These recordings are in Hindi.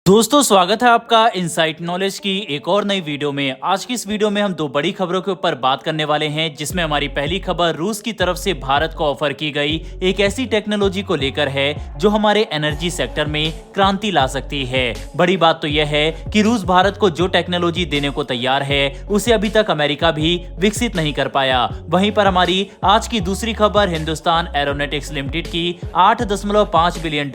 दोस्तों स्वागत है आपका इनसाइट नॉलेज की एक और नई वीडियो में। आज की इस वीडियो में हम दो बड़ी खबरों के ऊपर बात करने वाले हैं, जिसमें हमारी पहली खबर रूस की तरफ से भारत को ऑफर की गई एक ऐसी टेक्नोलॉजी को लेकर है जो हमारे एनर्जी सेक्टर में क्रांति ला सकती है। बड़ी बात तो यह है कि रूस भारत को जो टेक्नोलॉजी देने को तैयार है उसे अभी तक अमेरिका भी विकसित नहीं कर पाया। वहीं पर हमारी आज की दूसरी खबर हिंदुस्तान एरोनॉटिक्स लिमिटेड की $8.5 बिलियन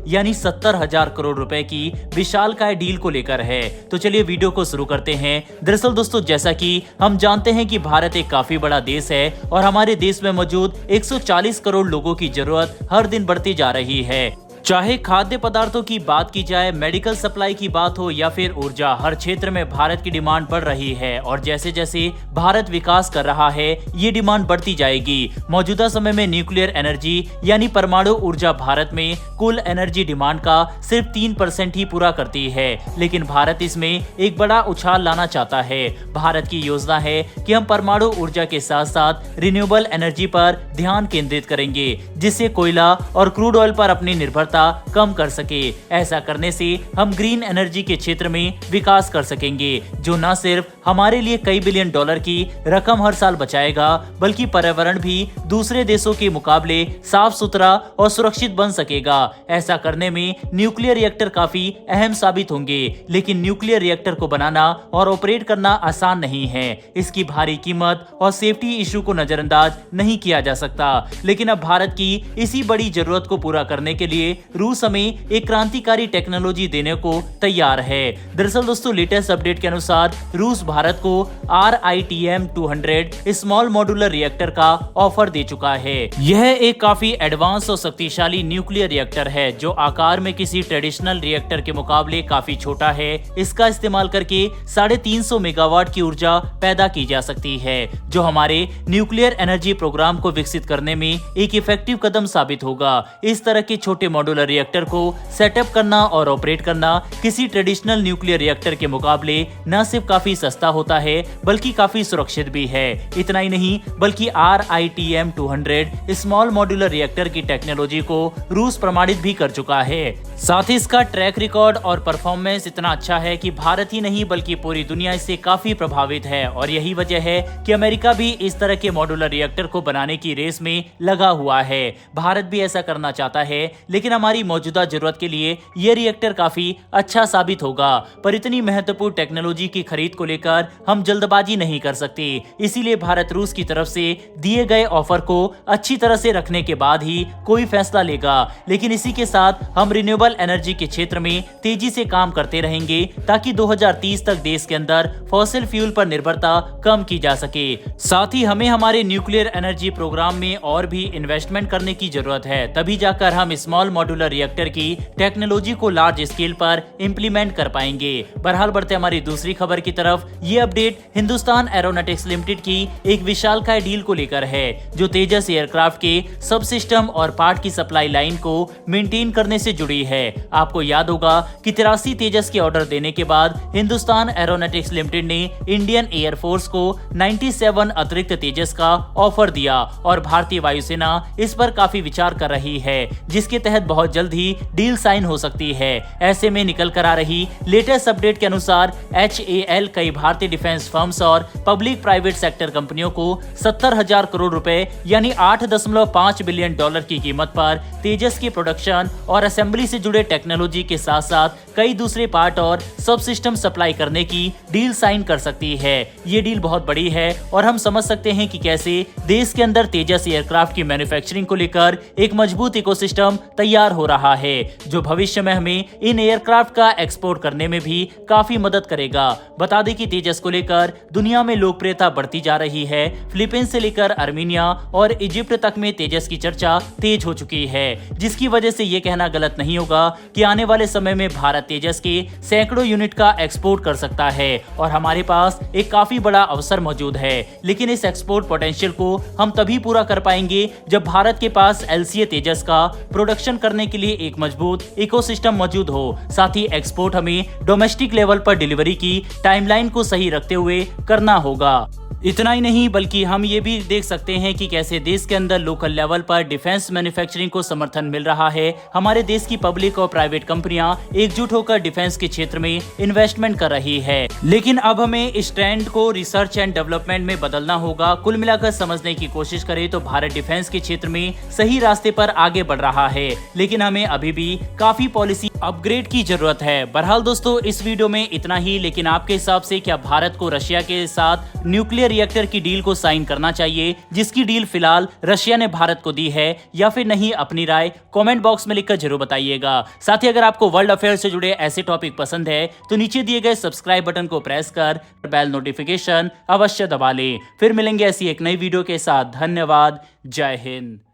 यानी 70,000 करोड़ रुपए की विशालकाय डील को लेकर है। तो चलिए वीडियो को शुरू करते हैं। दरअसल दोस्तों, जैसा कि हम जानते हैं कि भारत एक काफी बड़ा देश है और हमारे देश में मौजूद 140 करोड़ लोगों की जरूरत हर दिन बढ़ती जा रही है। चाहे खाद्य पदार्थों की बात की जाए, मेडिकल सप्लाई की बात हो या फिर ऊर्जा, हर क्षेत्र में भारत की डिमांड बढ़ रही है और जैसे जैसे भारत विकास कर रहा है ये डिमांड बढ़ती जाएगी। मौजूदा समय में न्यूक्लियर एनर्जी यानी परमाणु ऊर्जा भारत में कुल एनर्जी डिमांड का सिर्फ 3% ही पूरा करती है, लेकिन भारत इसमें एक बड़ा उछाल लाना चाहता है। भारत की योजना है कि हम परमाणु ऊर्जा के साथ साथ रिन्यूएबल एनर्जी पर ध्यान केंद्रित करेंगे, जिससे कोयला और क्रूड ऑयल पर अपनी निर्भरता कम कर सके। ऐसा करने से हम ग्रीन एनर्जी के क्षेत्र में विकास कर सकेंगे, जो न सिर्फ हमारे लिए कई बिलियन डॉलर की रकम हर साल बचाएगा, बल्कि पर्यावरण भी दूसरे देशों के मुकाबले साफ सुथरा और सुरक्षित बन सकेगा। ऐसा करने में न्यूक्लियर रिएक्टर काफी अहम साबित होंगे, लेकिन न्यूक्लियर रिएक्टर को बनाना और ऑपरेट करना आसान नहीं है। इसकी भारी कीमत और सेफ्टी इशू को नजरअंदाज नहीं किया जा सकता। लेकिन अब भारत की इसी बड़ी जरूरत को पूरा करने के लिए रूस हमें एक क्रांतिकारी टेक्नोलॉजी देने को तैयार है। दरअसल दोस्तों, लेटेस्ट अपडेट के अनुसार रूस भारत को RITM 200 स्मॉल मॉड्यूलर रिएक्टर का ऑफर दे चुका है। यह एक काफी एडवांस और शक्तिशाली न्यूक्लियर रिएक्टर है जो आकार में किसी ट्रेडिशनल रिएक्टर के मुकाबले काफी छोटा है। इसका इस्तेमाल करके 350 मेगावाट की ऊर्जा पैदा की जा सकती है, जो हमारे न्यूक्लियर एनर्जी प्रोग्राम को विकसित करने में एक इफेक्टिव कदम साबित होगा। इस तरह के छोटे मॉड्यूलर रिएक्टर को सेटअप करना और ऑपरेट करना किसी ट्रेडिशनल न्यूक्लियर रिएक्टर के मुकाबले न सिर्फ काफी सस्ता होता है, बल्कि काफी सुरक्षित भी है। इतना ही नहीं, बल्कि RITM 200 स्मॉल मॉड्यूलर रिएक्टर की टेक्नोलॉजी को रूस प्रमाणित भी कर चुका है। साथ ही इसका ट्रैक रिकॉर्ड और परफॉर्मेंस इतना अच्छा है कि भारत ही नहीं बल्कि पूरी दुनिया इससे काफी प्रभावित है और यही वजह है कि अमेरिका भी इस तरह के मॉड्यूलर रिएक्टर को बनाने की रेस में लगा हुआ है। भारत भी ऐसा करना चाहता है, लेकिन हमारी मौजूदा जरूरत के लिए यह रिएक्टर काफी अच्छा साबित होगा। पर इतनी महत्वपूर्ण टेक्नोलॉजी की खरीद को लेकर हम जल्दबाजी नहीं कर सकते। इसीलिए भारत रूस की तरफ से दिए गए ऑफर को अच्छी तरह से रखने के बाद ही कोई फैसला लेगा। लेकिन इसी के साथ हम रिन्यूएबल एनर्जी के क्षेत्र में तेजी से काम करते रहेंगे, ताकि 2030 तक देश के अंदर फॉसिल फ्यूल पर निर्भरता कम की जा सके। साथ ही हमें हमारे न्यूक्लियर एनर्जी प्रोग्राम में और भी इन्वेस्टमेंट करने की जरूरत है, तभी जाकर हम स्मॉल मॉड्यूलर रिएक्टर की टेक्नोलॉजी को लार्ज स्केल पर इंप्लीमेंट कर पाएंगे। बहरहाल बढ़ते हमारी दूसरी खबर की तरफ। ये अपडेट हिंदुस्तान एरोनॉटिक्स लिमिटेड की एक विशालकाय डील को लेकर है, जो तेजस एयरक्राफ्ट के सब सिस्टम और पार्ट की सप्लाई लाइन को मेंटेन करने से जुड़ी है। आपको याद होगा कि 83 तेजस के ऑर्डर देने के बाद हिंदुस्तान एरोनॉटिक्स लिमिटेड ने इंडियन एयरफोर्स को 97 अतिरिक्त तेजस का ऑफर दिया और भारतीय वायुसेना इस पर काफी विचार कर रही है, जिसके तहत बहुत जल्द ही डील साइन हो सकती है। ऐसे में निकल कर आ रही लेटेस्ट अपडेट के अनुसार HAL कई भारतीय डिफेंस फर्म्स और पब्लिक प्राइवेट सेक्टर कंपनियों को 70,000 करोड़ रुपए यानी $8.5 बिलियन की कीमत पर तेजस की प्रोडक्शन और असेंबली से जुड़े टेक्नोलॉजी के साथ साथ कई दूसरे पार्ट और सब सिस्टम सप्लाई करने की डील साइन कर सकती है। ये डील बहुत बड़ी है और हम समझ सकते हैं कि कैसे देश के अंदर तेजस एयरक्राफ्ट की मैन्युफैक्चरिंग को लेकर एक मजबूत इकोसिस्टम तैयार हो रहा है, जो भविष्य में हमें इन एयरक्राफ्ट का एक्सपोर्ट करने में भी काफी मदद करेगा। बता दें कि तेजस को लेकर दुनिया में लोकप्रियता बढ़ती जा रही है। फिलीपींस से लेकर आर्मीनिया और इजिप्ट तक में तेजस की चर्चा तेज हो चुकी है, जिसकी वजह से ये कहना गलत नहीं होगा कि आने वाले समय में भारत तेजस के सैकड़ों यूनिट का एक्सपोर्ट कर सकता है और हमारे पास एक काफी बड़ा अवसर मौजूद है। लेकिन इस एक्सपोर्ट पोटेंशियल को हम तभी पूरा कर पाएंगे जब भारत के पास LCA तेजस का प्रोडक्शन करने के लिए एक मजबूत इकोसिस्टम मौजूद हो। साथ ही एक्सपोर्ट हमें डोमेस्टिक लेवल पर डिलीवरी की टाइमलाइन को सही रखते हुए करना होगा। इतना ही नहीं बल्कि हम ये भी देख सकते हैं कि कैसे देश के अंदर लोकल लेवल पर डिफेंस मैन्युफैक्चरिंग को समर्थन मिल रहा है। हमारे देश की पब्लिक और प्राइवेट कंपनियां एकजुट होकर डिफेंस के क्षेत्र में इन्वेस्टमेंट कर रही है। लेकिन अब हमें इस ट्रेंड को रिसर्च एंड डेवलपमेंट में बदलना होगा। कुल मिलाकर समझने की कोशिश करें तो भारत डिफेंस के क्षेत्र में सही रास्ते पर आगे बढ़ रहा है, लेकिन हमें अभी भी काफी पॉलिसी अपग्रेड की जरूरत है। बहरहाल दोस्तों, इस वीडियो में इतना ही। लेकिन आपके हिसाब से क्या भारत को रशिया के साथ न्यूक्लियर रिएक्टर की डील को साइन करना चाहिए, जिसकी डील फिलहाल रशिया ने भारत को दी है, या फिर नहीं? अपनी राय कमेंट बॉक्स में लिखकर जरूर बताइएगा। साथ ही अगर आपको वर्ल्ड अफेयर से जुड़े ऐसे टॉपिक पसंद है तो नीचे दिए गए सब्सक्राइब बटन को प्रेस कर बेल नोटिफिकेशन अवश्य दबा लें। फिर मिलेंगे ऐसी एक नई वीडियो के साथ। धन्यवाद। जय हिंद।